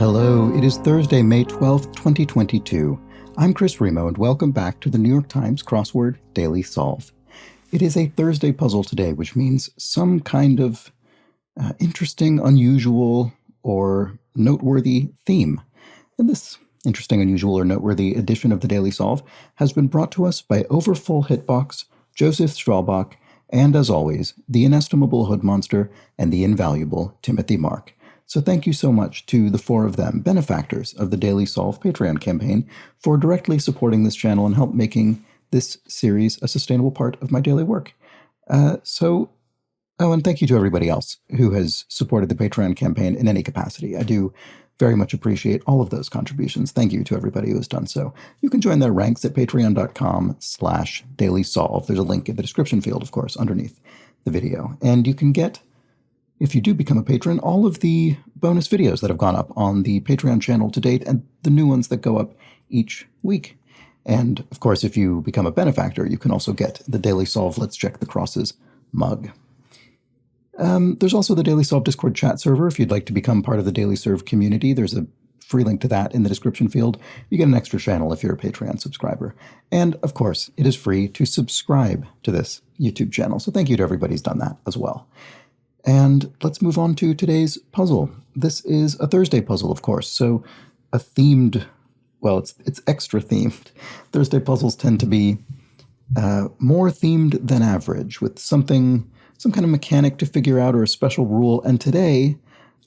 Hello, it is Thursday, May 12th, 2022. I'm Chris Remo, and welcome back to the New York Times Crossword Daily Solve. It is a Thursday puzzle today, which means some kind of interesting, unusual, or noteworthy theme. And this interesting, unusual, or noteworthy edition of the Daily Solve has been brought to us by Overfull Hitbox, Joseph Schwalbach, and as always, the inestimable Hood Monster and the invaluable Timothy Mark. So thank you so much to the four of them, benefactors of the Daily Solve Patreon campaign, for directly supporting this channel and help making this series a sustainable part of my daily work. And thank you to everybody else who has supported the Patreon campaign in any capacity. I do very much appreciate all of those contributions. Thank you to everybody who has done so. You can join their ranks at patreon.com/dailysolve. There's a link in the description field, of course, underneath the video. And you can get, if you do become a patron, all of the bonus videos that have gone up on the Patreon channel to date and the new ones that go up each week. And, of course, if you become a benefactor, you can also get the Daily Solve Let's Check the Crosses mug. There's also the Daily Solve Discord chat server. If you'd like to become part of the Daily Serve community, there's a free link to that in the description field. You get an extra channel if you're a Patreon subscriber. And, of course, it is free to subscribe to this YouTube channel. So thank you to everybody who's done that as well. And let's move on to today's puzzle. This is a Thursday puzzle, of course, so a themed, well, it's extra themed. Thursday puzzles tend to be more themed than average, with some kind of mechanic to figure out or a special rule. And today,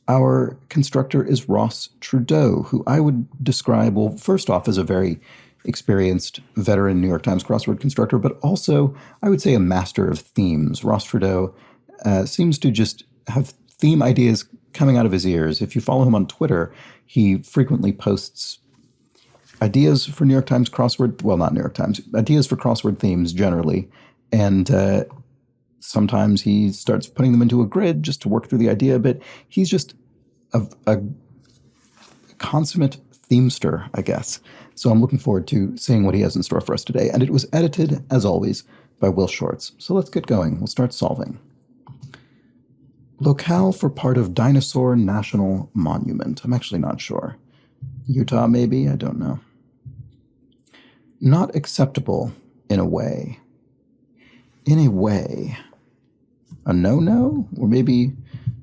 our constructor is Ross Trudeau, who I would describe, well, first off, as a very experienced veteran New York Times crossword constructor, but also, I would say, a master of themes. Ross Trudeau seems to just have theme ideas coming out of his ears. If you follow him on Twitter, he frequently posts ideas for New York Times crossword, well, not New York Times, ideas for crossword themes generally. And sometimes he starts putting them into a grid just to work through the idea, but he's just a consummate themester, I guess. So I'm looking forward to seeing what he has in store for us today. And it was edited, as always, by Will Shorts. So let's get going. We'll start solving. Locale for part of Dinosaur National Monument. I'm actually not sure. Utah, maybe? I don't know. Not acceptable in a way. In a way. A no-no? Or maybe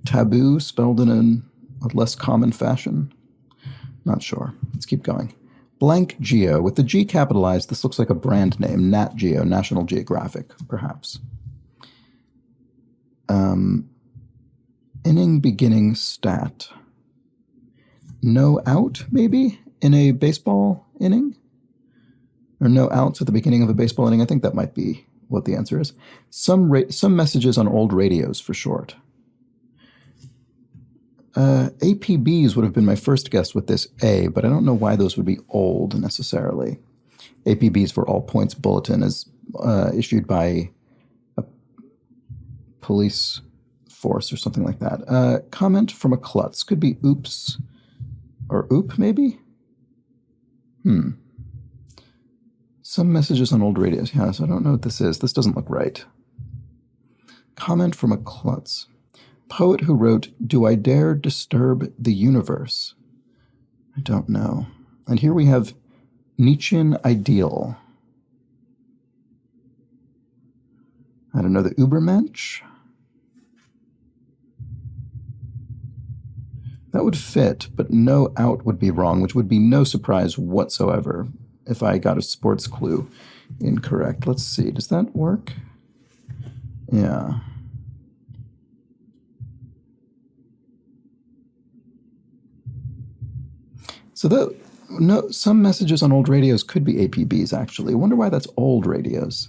taboo spelled in a less common fashion? Not sure. Let's keep going. Blank Geo. With the G capitalized, this looks like a brand name. Nat Geo, National Geographic, perhaps. Inning beginning stat. No out, maybe, in a baseball inning? Or no outs at the beginning of a baseball inning? I think that might be what the answer is. Some messages on old radios, for short. APBs would have been my first guess with this A, but I don't know why those would be old, necessarily. APBs for All Points Bulletin is issued by a police force or something like that. Comment from a klutz. Could be oops or oop, maybe? Some messages on old radios. Yes, I don't know what this is. This doesn't look right. Comment from a klutz. Poet who wrote, "Do I dare disturb the universe?" I don't know. And here we have Nietzschean ideal. I don't know, the Ubermensch? That would fit, but no out would be wrong, which would be no surprise whatsoever if I got a sports clue incorrect. Let's see. Does that work? Yeah. So some messages on old radios could be APBs, actually. I wonder why that's old radios.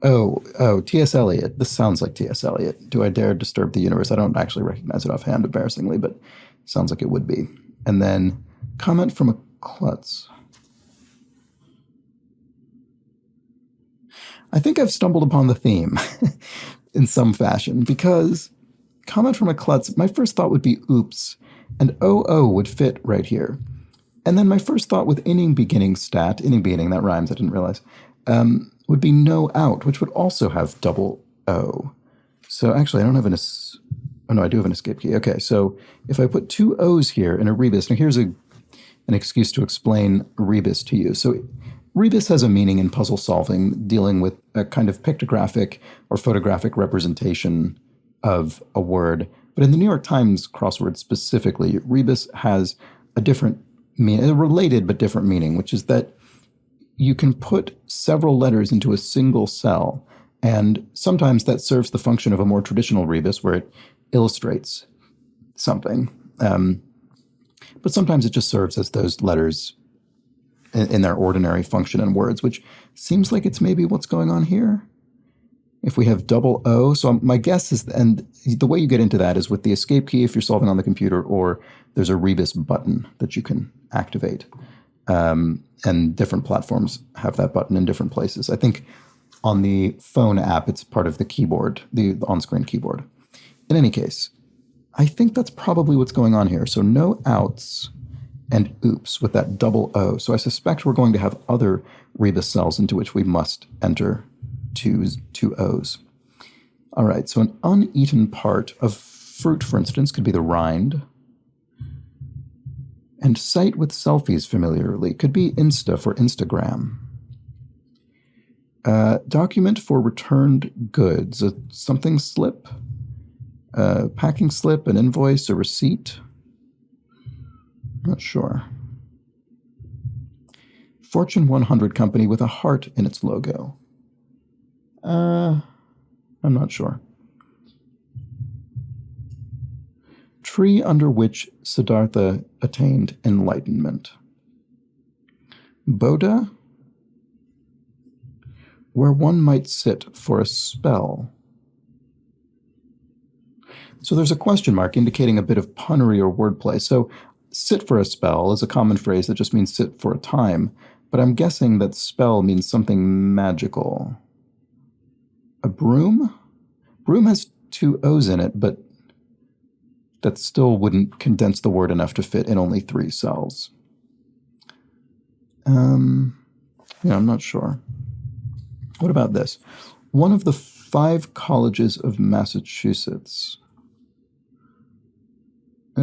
Oh, T.S. Eliot. This sounds like T.S. Eliot. Do I dare disturb the universe? I don't actually recognize it offhand, embarrassingly, but sounds like it would be. And then comment from a klutz. I think I've stumbled upon the theme in some fashion, because comment from a klutz, my first thought would be oops, and OO would fit right here. And then my first thought with inning beginning stat, inning beginning, that rhymes, I didn't realize, would be no out, which would also have double O. So actually, I don't have Oh, no, I do have an escape key. Okay, so if I put two O's here in a rebus, now here's an excuse to explain rebus to you. So rebus has a meaning in puzzle solving, dealing with a kind of pictographic or photographic representation of a word. But in the New York Times crossword specifically, rebus has a different meaning, a related but different meaning, which is that you can put several letters into a single cell, and sometimes that serves the function of a more traditional rebus where it illustrates something. But sometimes it just serves as those letters in their ordinary function in words, which seems like it's maybe what's going on here. If we have double O, so my guess is, and the way you get into that is with the escape key if you're solving on the computer, or there's a rebus button that you can activate. And different platforms have that button in different places. I think on the phone app, it's part of the keyboard, the on-screen keyboard. In any case, I think that's probably what's going on here. So no outs and oops with that double O. So I suspect we're going to have other rebus cells into which we must enter two O's. All right, so an uneaten part of fruit, for instance, could be the rind. And site with selfies familiarly could be Insta for Instagram. Document for returned goods, a something slip, packing slip, an invoice, a receipt. Not sure. Fortune 100 company with a heart in its logo. I'm not sure. Tree under which Siddhartha attained enlightenment. Bodha, where one might sit for a spell. So there's a question mark indicating a bit of punnery or wordplay. So sit for a spell is a common phrase that just means sit for a time, but I'm guessing that spell means something magical. A broom? Broom has two O's in it, but that still wouldn't condense the word enough to fit in only 3 cells. I'm not sure. What about this? One of the 5 colleges of Massachusetts. I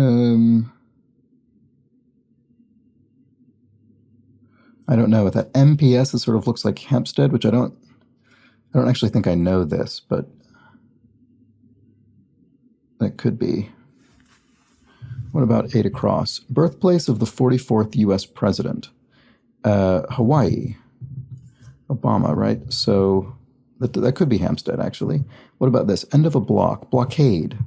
don't know. With that MPS, it sort of looks like Hampstead, which I don't actually think I know this, but that could be. What about Ada Cross? Birthplace of the 44th U.S. president. Hawaii. Obama, right? So that could be Hampstead, actually. What about this? End of a block. Blockade.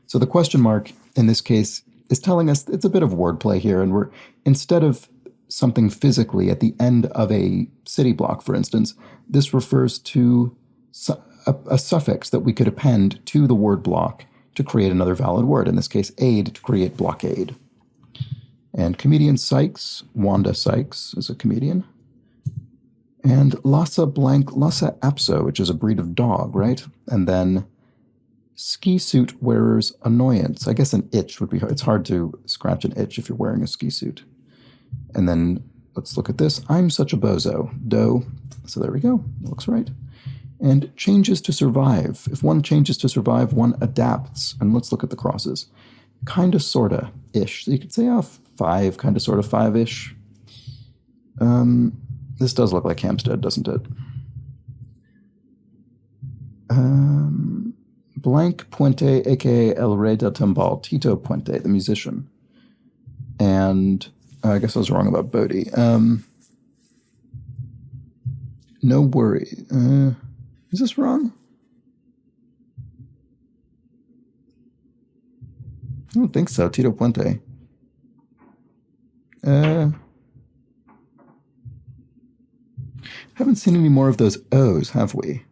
So the question mark in this case is telling us it's a bit of wordplay here, and we're, instead of something physically at the end of a city block, for instance, this refers to a suffix that we could append to the word block to create another valid word, in this case, aid, to create blockade. And comedian Sykes, Wanda Sykes is a comedian. And Lhasa Apso, which is a breed of dog, right? And then ski suit wearer's annoyance. I guess an itch would be, it's hard to scratch an itch if you're wearing a ski suit. And then let's look at this. I'm such a bozo. Doe. So there we go. It looks right. And changes to survive. If one changes to survive, one adapts. And let's look at the crosses. Kinda, sorta, ish. So you could say, 5, kinda, sorta, 5-ish. This does look like Hampstead, doesn't it? Blank Puente, a.k.a. El Rey del Tambal, Tito Puente, the musician. And I guess I was wrong about Bodhi. No worry. Is this wrong? I don't think so. Tito Puente. Haven't seen any more of those O's, have we?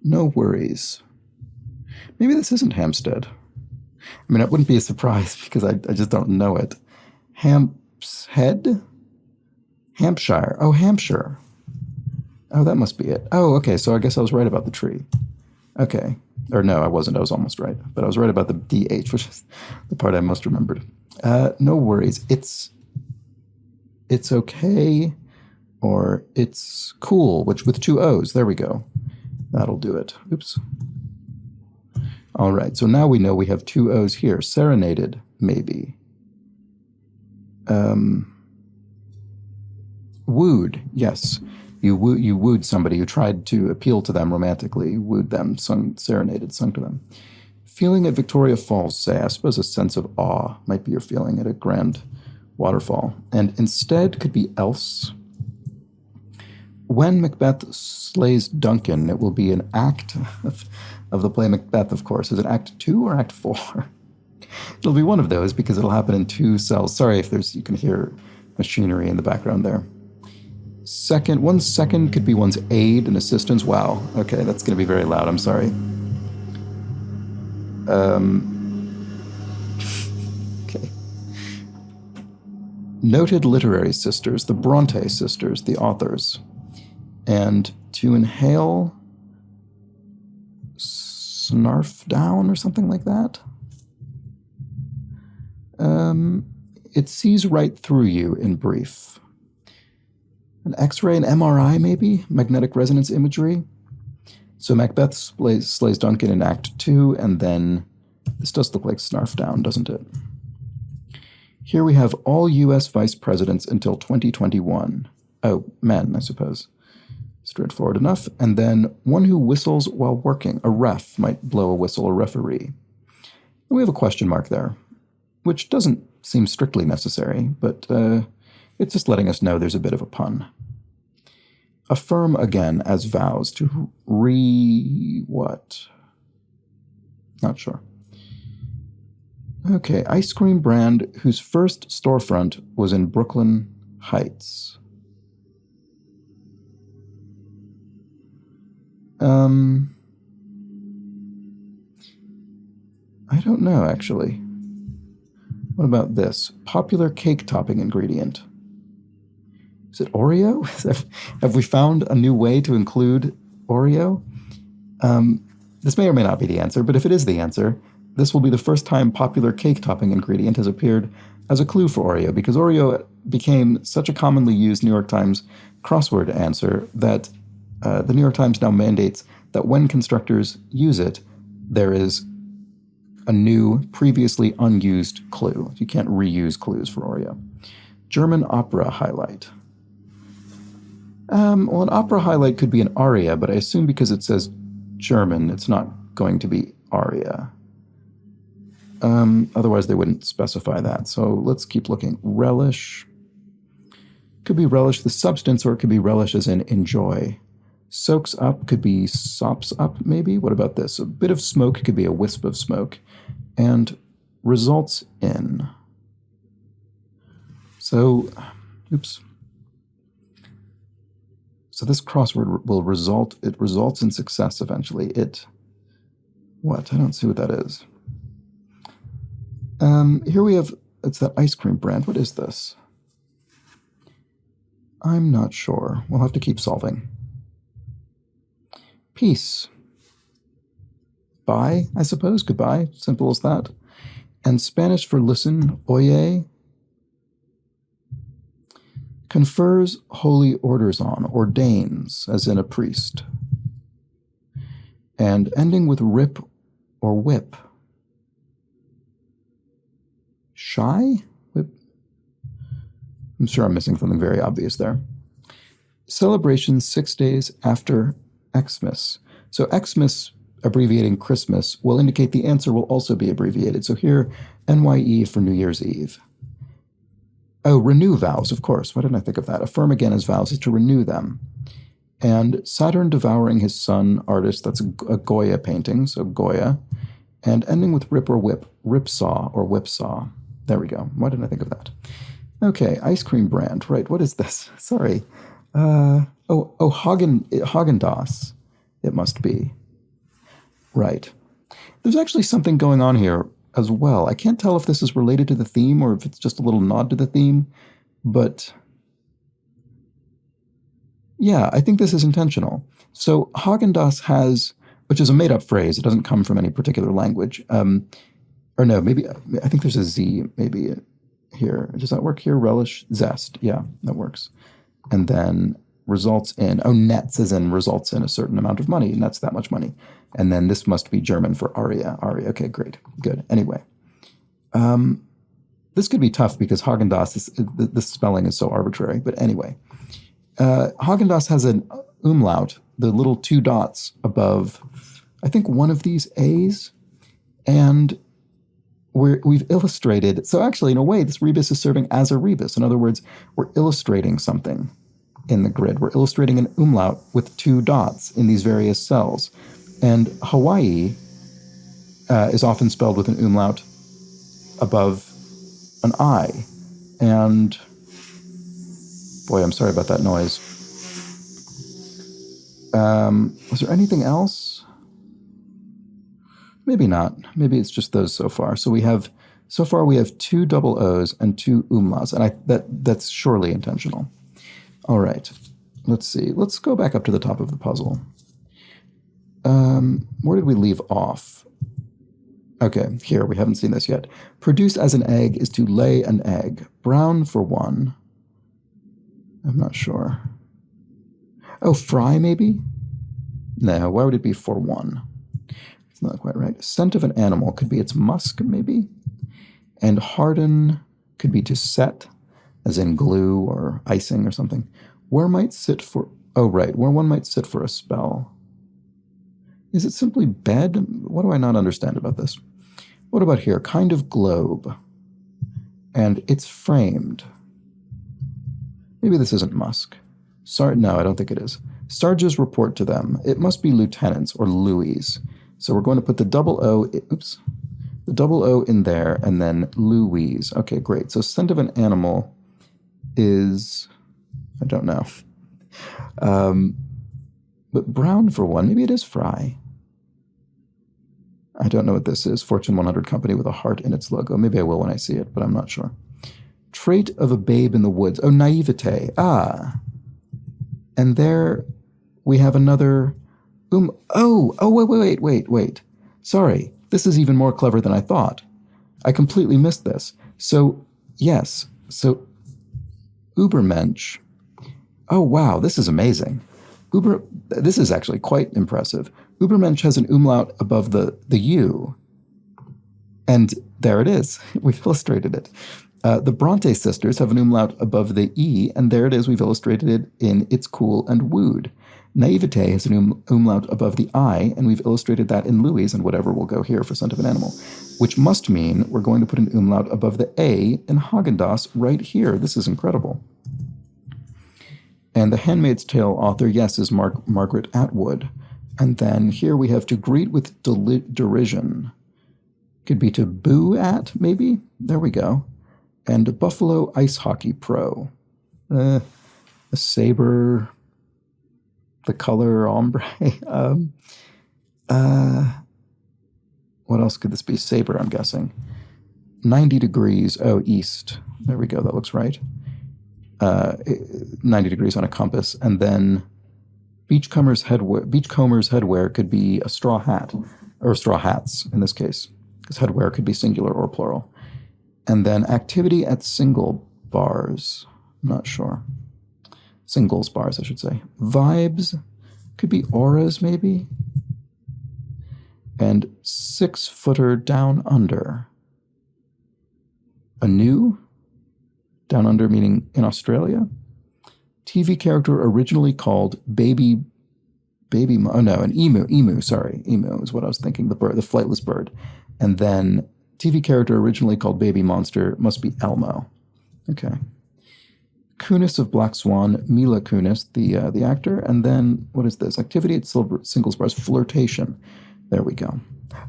No worries. Maybe this isn't Hampstead. I mean, it wouldn't be a surprise because I just don't know it. Hampstead? Hampshire. Oh, Hampshire. Oh, that must be it. Oh, okay, so I guess I was right about the tree. Okay. Or no, I wasn't. I was almost right. But I was right about the DH, which is the part I most remembered. No worries. It's it's okay, or it's cool, which with 2 O's. There we go. That'll do it. Oops. All right, so now we know we have 2 O's here. Serenaded, maybe. Wooed, yes. You wooed somebody. You tried to appeal to them romantically, wooed them, serenaded, sung to them. Feeling at Victoria Falls, say, I suppose a sense of awe might be your feeling at a grand waterfall. And instead could be else. When Macbeth slays Duncan, it will be an act of the play Macbeth, of course. Is it Act 2 or Act 4? It'll be one of those because it'll happen in 2 cells. Sorry if you can hear machinery in the background there. 1 second could be one's aid and assistance. Wow. Okay, that's going to be very loud. I'm sorry. Okay. Noted literary sisters, the Bronte sisters, the authors. And to inhale, snarf down or something like that. It sees right through you, in brief. An X-ray, an MRI maybe? Magnetic resonance imagery? So Macbeth slays Duncan in Act 2, and then this does look like snarf down, doesn't it? Here we have all U.S. vice presidents until 2021. Oh, men, I suppose. Straightforward enough. And then one who whistles while working. A ref might blow a whistle, a referee. And we have a question mark there, which doesn't seem strictly necessary, but it's just letting us know there's a bit of a pun. Affirm again as vows to what? Not sure. Okay, ice cream brand whose first storefront was in Brooklyn Heights. I don't know, actually. What about this? Popular cake topping ingredient. Is it Oreo? Have we found a new way to include Oreo? This may or may not be the answer, but if it is the answer, this will be the first time popular cake topping ingredient has appeared as a clue for Oreo, because Oreo became such a commonly used New York Times crossword answer that the New York Times now mandates that when constructors use it, there is a new, previously unused clue. You can't reuse clues for Oreo. German opera highlight. Well, an opera highlight could be an aria, but I assume because it says German, it's not going to be aria. Otherwise, they wouldn't specify that. So let's keep looking. Relish. Could be relish the substance, or it could be relish as in enjoy. Soaks up could be sops up, maybe. What about this? A bit of smoke could be a wisp of smoke. And results in. So, oops. So this crossword will result, it results in success eventually. What? I don't see what that is. Here we have, it's that ice cream brand. What is this? I'm not sure. We'll have to keep solving. Peace. Bye, I suppose. Goodbye. Simple as that. And Spanish for listen, oye. Confers holy orders on, ordains, as in a priest. And ending with rip or whip. Shy? Whip? I'm sure I'm missing something very obvious there. Celebration 6 days after Xmas. So Xmas, abbreviating Christmas, will indicate the answer will also be abbreviated. So here, NYE for New Year's Eve. Oh, renew vows, of course. Why didn't I think of that? Affirm again as vows is to renew them. And Saturn devouring his son, artist, that's a Goya painting, so Goya. And ending with rip or whip, ripsaw or whipsaw. There we go. Why didn't I think of that? Okay, ice cream brand. Right, what is this? Sorry. Haagen-Dazs, it must be. Right. There's actually something going on here as well. I can't tell if this is related to the theme or if it's just a little nod to the theme, but yeah, I think this is intentional. So Haagen-Dazs has, which is a made-up phrase, it doesn't come from any particular language, or no, maybe, I think there's a Z maybe here. Does that work here? Relish, zest. Yeah, that works. And then results in, nets as in results in a certain amount of money, nets that much money. And then this must be German for Aria. Aria, okay, great, good. Anyway, this could be tough because Haagen-Dazs, the spelling is so arbitrary. But anyway, Haagen-Dazs has an umlaut, the little 2 dots above, I think, one of these A's. And we've illustrated, so actually, in a way, this rebus is serving as a rebus. In other words, we're illustrating something in the grid. We're illustrating an umlaut with 2 dots in these various cells. And Hawaii is often spelled with an umlaut above an I. And boy, I'm sorry about that noise. Was there anything else? Maybe not. Maybe it's just those so far. So we have 2 double O's and 2 umlauts, and that's surely intentional. All right. Let's see. Let's go back up to the top of the puzzle. Where did we leave off? Okay, here, we haven't seen this yet. Produce as an egg is to lay an egg. Brown for 1. I'm not sure. Oh, fry maybe? No, why would it be for 1? It's not quite right. Scent of an animal could be its musk, maybe? And harden could be to set, as in glue or icing or something. Where might sit for... Oh, right, where one might sit for a spell. Is it simply bed? What do I not understand about this? What about here? Kind of globe. And it's framed. Maybe this isn't musk. No, I don't think it is. Sarges report to them. It must be lieutenants or Louis. So we're going to put the double O, the double O in there, and then Louise. Okay, great. So scent of an animal is, I don't know. But brown for 1, maybe it is fry. I don't know what this is. Fortune 100 company with a heart in its logo. Maybe I will when I see it, but I'm not sure. Trait of a babe in the woods. Oh, naivete. Ah. And there we have another... wait. Sorry. This is even more clever than I thought. I completely missed this. So, yes. So, Übermensch. Oh, wow. This is amazing. This is actually quite impressive. Übermensch has an umlaut above the U. And there it is. We've illustrated it. The Bronte sisters have an umlaut above the E, and there it is. We've illustrated it in It's Cool and Wooed. Naivete has an umlaut above the I, and we've illustrated that in Louis, and whatever will go here for scent of an animal, which must mean we're going to put an umlaut above the A in Haagen-Dazs right here. This is incredible. And The Handmaid's Tale author, yes, is Margaret Atwood. And then here we have to greet with derision. Could be to boo at, maybe? There we go. And Buffalo Ice Hockey Pro. A saber, the color ombre. What else could this be? Saber, I'm guessing. 90 degrees, east. There we go, that looks right. 90 degrees on a compass. And then beachcomber's headwear could be a straw hat, or straw hats in this case, because headwear could be singular or plural. And then activity at single bars. I'm not sure. Singles bars, I should say. Vibes could be auras, maybe. And 6-footer down under. Anu? Down under meaning in Australia. TV character originally called an emu. Emu is what I was thinking. The bird, the flightless bird. And then TV character originally called Baby Monster must be Elmo. Okay. Kunis of Black Swan, Mila Kunis, the actor. And then, what is this? Activity at singles bars, flirtation. There we go.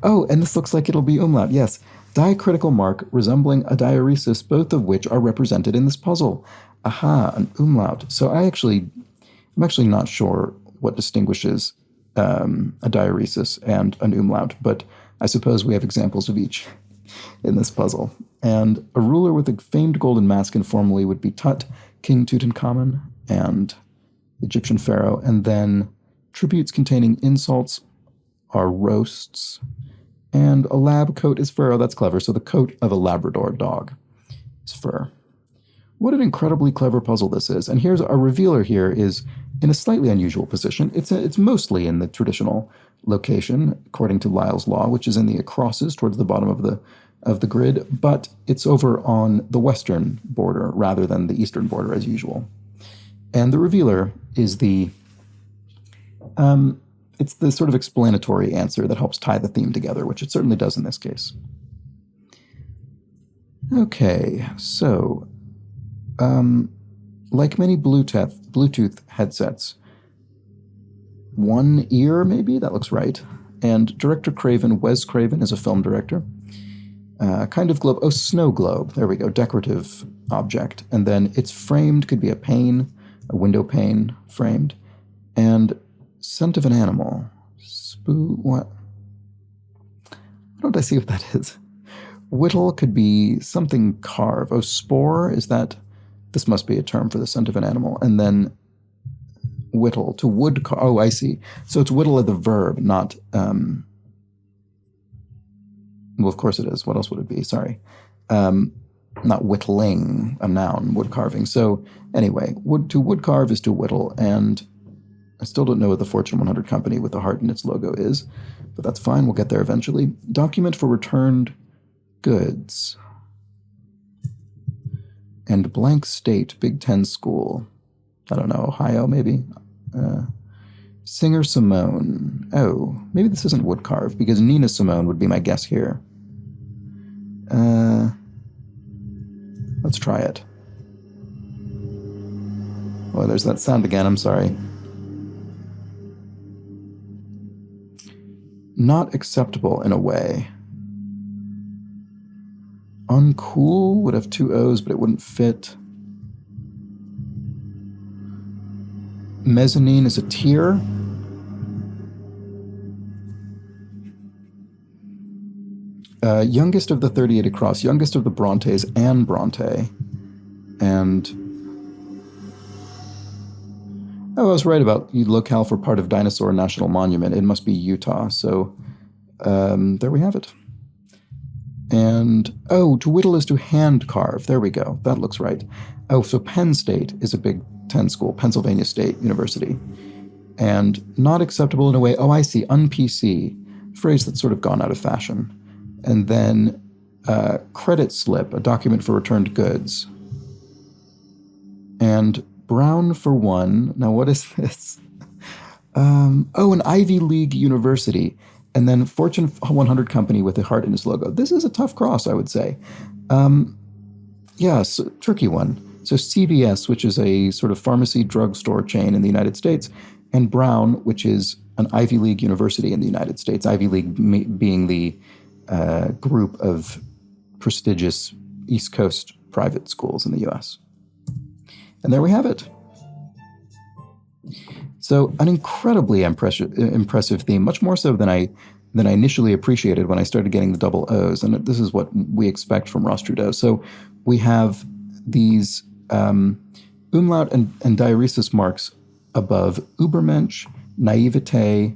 Oh, and this looks like it'll be umlaut. Yes. Diacritical mark resembling a diaeresis, both of which are represented in this puzzle. Aha, an umlaut. So I'm actually not sure what distinguishes a diaeresis and an umlaut, but I suppose we have examples of each in this puzzle. And a ruler with a famed golden mask informally would be Tut, King Tutankhamun, and Egyptian pharaoh. And then tributes containing insults are roasts. And a lab coat is pharaoh. That's clever. So the coat of a Labrador dog. It's fur. What an incredibly clever puzzle this is. And here's our revealer here is in a slightly unusual position. It's mostly in the traditional location, according to Lyell's law, which is in the crosses towards the bottom of the grid, but it's over on the western border rather than the eastern border as usual. And the revealer is it's the sort of explanatory answer that helps tie the theme together, which it certainly does in this case. Okay, so like many Bluetooth headsets, one ear maybe, that looks right. And director Wes Craven is a film director. Kind of globe, snow globe, there we go, decorative object. And then it's framed, could be a pane, a window pane framed. And scent of an animal. What? Don't I see what that is? Whittle could be something carve. Spore, is that? This must be a term for the scent of an animal. And then whittle, to wood carve. Oh, I see. So it's whittle of the verb, not, well, of course it is. What else would it be? Sorry. Not whittling, a noun, wood carving. So anyway, to wood carve is to whittle, and I still don't know what the Fortune 100 company with the heart in its logo is, but that's fine. We'll get there eventually. Document for returned goods. And blank state, Big Ten school. I don't know, Ohio maybe? Singer Simone. Oh, maybe this isn't wood carved, because Nina Simone would be my guess here. Let's try it. Oh, there's that sound again, I'm sorry. Not acceptable in a way. Uncool would have two O's, but it wouldn't fit. Mezzanine is a tier. Youngest of the 38 across, youngest of the Brontes, Anne Bronte. And I was right about the locale for part of Dinosaur National Monument. It must be Utah, so there we have it. And, to whittle is to hand carve. There we go. That looks right. Oh, so Penn State is a Big Ten school, Pennsylvania State University. And not acceptable in a way. Oh, I see. Un-PC, phrase that's sort of gone out of fashion. And then credit slip, a document for returned goods. And brown for one. Now, what is this? An Ivy League university. And then Fortune 100 company with a heart in its logo. This is a tough cross, I would say. Yes, tricky one. So CVS, which is a sort of pharmacy drugstore chain in the United States, and Brown, which is an Ivy League university in the United States. Ivy League being the group of prestigious East Coast private schools in the U.S. And there we have it. So an incredibly impressive theme, much more so than I initially appreciated when I started getting the double O's. And this is what we expect from Ross Trudeau. So we have these umlaut and diaeresis marks above Übermensch, Naivete,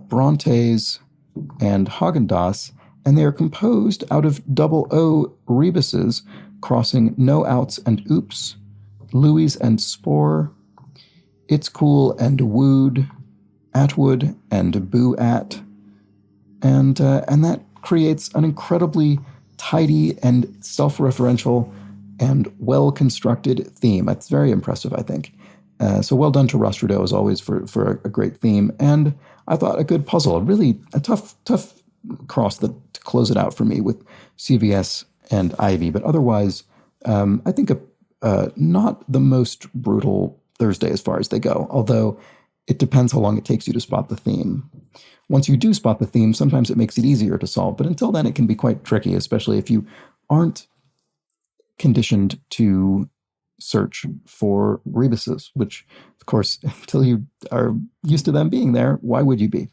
Brontes, and Haagen-Dazs, and they are composed out of double O rebuses crossing no outs and oops, Louis and Spore, It's Cool and Wooed, Atwood and Boo At, and that creates an incredibly tidy and self-referential and well-constructed theme. It's very impressive, I think. So well done to Ross Trudeau, as always, for a great theme. And I thought a good puzzle, really a tough cross to close it out for me with CVS and Ivy. But otherwise, I think not the most brutal Thursday as far as they go, although it depends how long it takes you to spot the theme. Once you do spot the theme, sometimes it makes it easier to solve, but until then it can be quite tricky, especially if you aren't conditioned to search for rebuses, which, of course, until you are used to them being there, why would you be?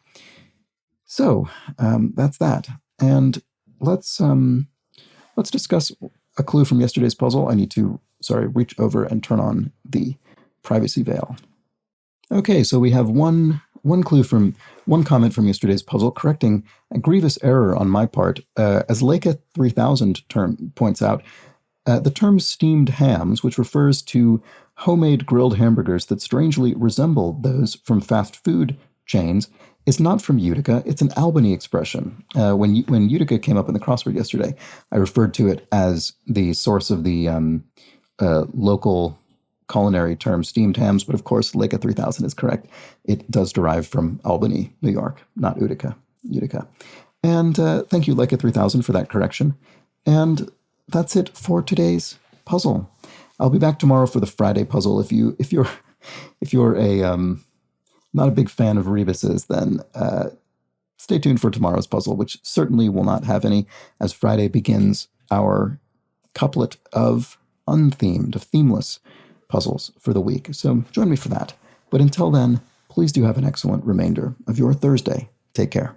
So that's that. And let's discuss a clue from yesterday's puzzle. I need to, reach over and turn on the privacy veil. Okay, so we have one comment from yesterday's puzzle, correcting a grievous error on my part. As Leica 3000 points out, The term steamed hams, which refers to homemade grilled hamburgers that strangely resemble those from fast food chains, is not from Utica. It's an Albany expression. When Utica came up in the crossword yesterday, I referred to it as the source of the local culinary term steamed hams, but of course, Leica 3000 is correct. It does derive from Albany, New York, not Utica. And thank you, Leica 3000, for that correction. And that's it for today's puzzle. I'll be back tomorrow for the Friday puzzle. If you're a not a big fan of rebus's, then stay tuned for tomorrow's puzzle, which certainly will not have any, as Friday begins our couplet of unthemed, of themeless puzzles for the week. So join me for that. But until then, please do have an excellent remainder of your Thursday. Take care.